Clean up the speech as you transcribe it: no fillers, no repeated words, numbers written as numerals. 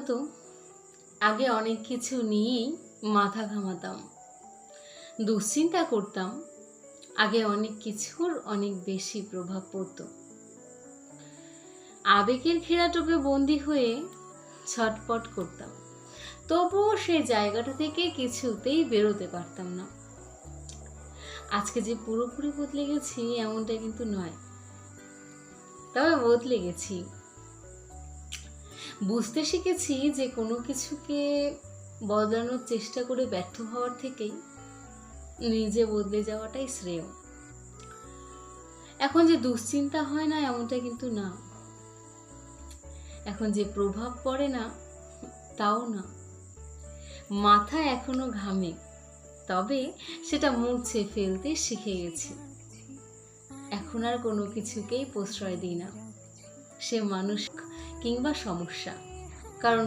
তো আগে অনেক কিছু নিয়েই মাথা ঘামাতাম, দুশ্চিন্তা করতাম। আগে অনেক কিছুর অনেক বেশি প্রভাব পড়তো। আবেগের ঘেরাটোপে বন্দি হয়ে ছটপট করতাম, তবুও সেই জায়গাটা থেকে কিছুতেই বেরোতে পারতাম না। আজকে যে পুরোপুরি বদলে গেছি এমনটা কিন্তু নয়, তবে বদলে গেছি। বুঝতে শিখেছি যে কোনো কিছুকে বদলানোর চেষ্টা করে ব্যর্থ হওয়ার থেকেই নিজে বদলে যাওয়াটাই শ্রেয়। এখন যে দুশ্চিন্তা হয় না এমনটা কিন্তু না, এখন যে প্রভাব পড়ে না তাও না। মাথা এখনো ঘামে, তবে সেটা মুছে ফেলতে শিখে গেছি। এখন আর কোনো কিছুকেই প্রশ্রয় দিই না, সে মানুষ কিংবা সমস্যা। কারণ